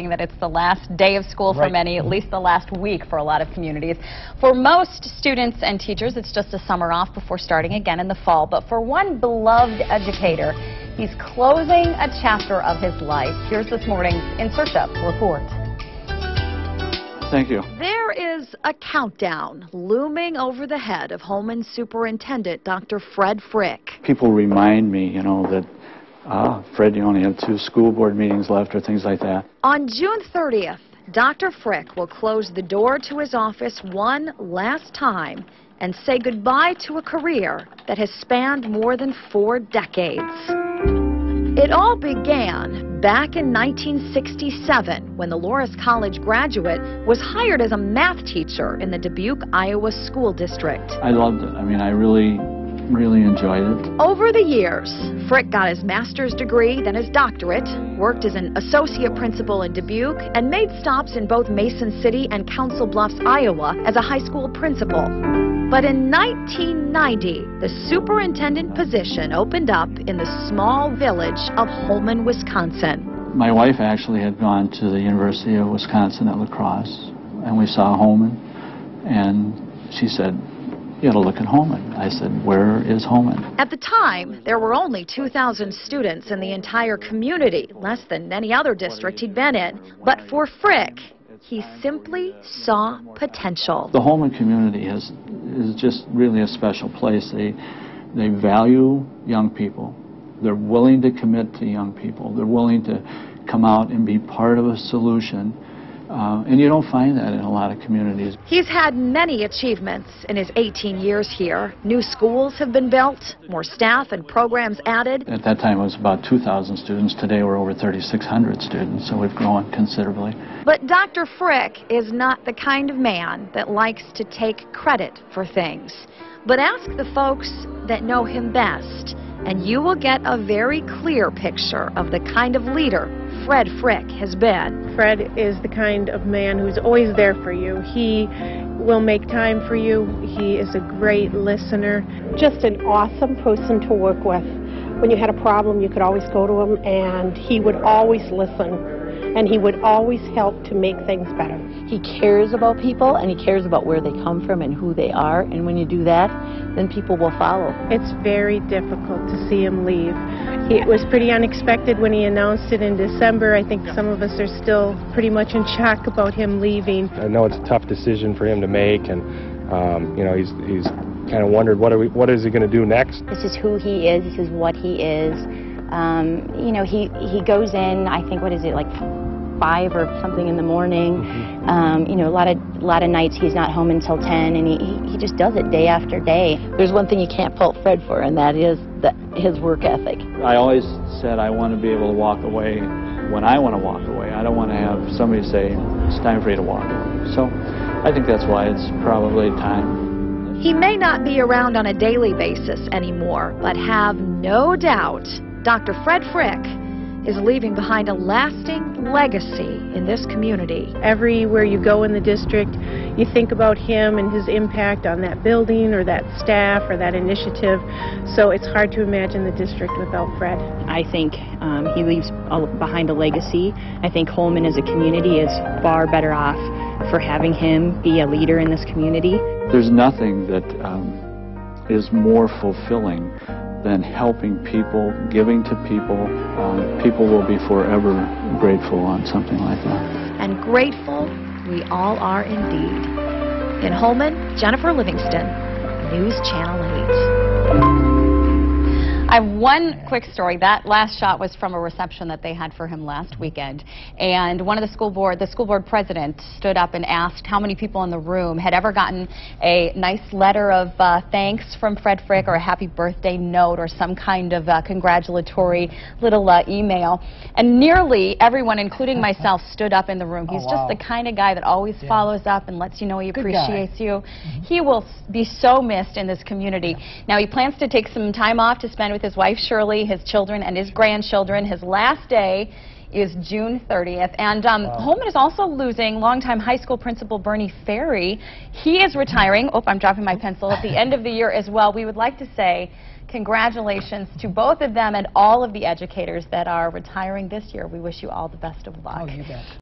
that it's the last day of school for many, at least the last week for a lot of communities. For most students and teachers, it's just a summer off before starting again in the fall. But for one beloved educator, he's closing a chapter of his life. Here's this morning's In Search Of report. Thank you. There is a countdown looming over the head of Holmen Superintendent Dr. Fred Frick. People remind me, that, Fred, you only have 2 school board meetings left or things like that. On June 30th, Dr. Frick will close the door to his office one last time and say goodbye to a career that has spanned more than 4 decades. It all began back in 1967 when the Loras College graduate was hired as a math teacher in the Dubuque, Iowa school district. I loved it. I really enjoyed it. Over the years, Frick got his master's degree, then his doctorate, worked as an associate principal in Dubuque, and made stops in both Mason City and Council Bluffs, Iowa as a high school principal. But in 1990, the superintendent position opened up in the small village of Holmen, Wisconsin. My wife actually had gone to the University of Wisconsin at La Crosse, and we saw Holmen, and she said, "You ought to look at Holmen." I said, "Where is Holmen?" At the time, there were only 2,000 students in the entire community, less than any other district he'd been in. But for Frick, he simply saw potential. The Holmen community is just really a special place. They value young people. They're willing to commit to young people. They're willing to come out and be part of a solution. And you don't find that in a lot of communities. He's had many achievements in his 18 years here. New schools have been built, more staff and programs added. At that time it was about 2,000 students. Today we're over 3,600 students, so we've grown considerably. But Dr. Frick is not the kind of man that likes to take credit for things. But ask the folks that know him best, and you will get a very clear picture of the kind of leader Fred Frick has been. Fred is the kind of man who's always there for you. He will make time for you. He is a great listener. Just an awesome person to work with. When you had a problem, you could always go to him, and he would always listen. And he would always help to make things better. He cares about people, and he cares about where they come from and who they are. And when you do that, then people will follow. It's very difficult to see him leave. It was pretty unexpected when he announced it in December. I think some of us are still pretty much in shock about him leaving. I know it's a tough decision for him to make, and he's kind of wondered what is he going to do next. This is who he is. This is what he is. He goes in, I think, like 5 or something in the morning. A lot of nights he's not home until 10, and he just does it day after day. There's one thing you can't fault Fred for, and that is his work ethic. I always said I want to be able to walk away when I want to walk away. I don't want to have somebody say, "It's time for you to walk away." So I think that's why it's probably time. He may not be around on a daily basis anymore, but have no doubt Dr. Fred Frick is leaving behind a lasting legacy in this community. Everywhere you go in the district, you think about him and his impact on that building or that staff or that initiative. So it's hard to imagine the district without Fred. I think he leaves behind a legacy. I think Holmen as a community is far better off for having him be a leader in this community. There's nothing that is more fulfilling than helping people, giving to people. People will be forever grateful on something like that. And grateful we all are indeed. In Holmen, Jennifer Livingston, News Channel 8. I have one quick story. That last shot was from a reception that they had for him last weekend. And one of the school board president stood up and asked how many people in the room had ever gotten a nice letter of thanks from Fred Frick or a happy birthday note or some kind of congratulatory little email. And nearly everyone, including myself, stood up in the room. He's just the kind of guy that always follows up and lets you know he appreciates you. He will be so missed in this community. Now, he plans to take some time off to spend with his wife Shirley, his children, and his grandchildren. His last day is June 30th. And Holmen is also losing longtime high school principal Bernie Ferry. He is retiring. Oh, I'm dropping my pencil. At the end of the year as well. We would like to say congratulations to both of them and all of the educators that are retiring this year. We wish you all the best of luck. Oh, you bet.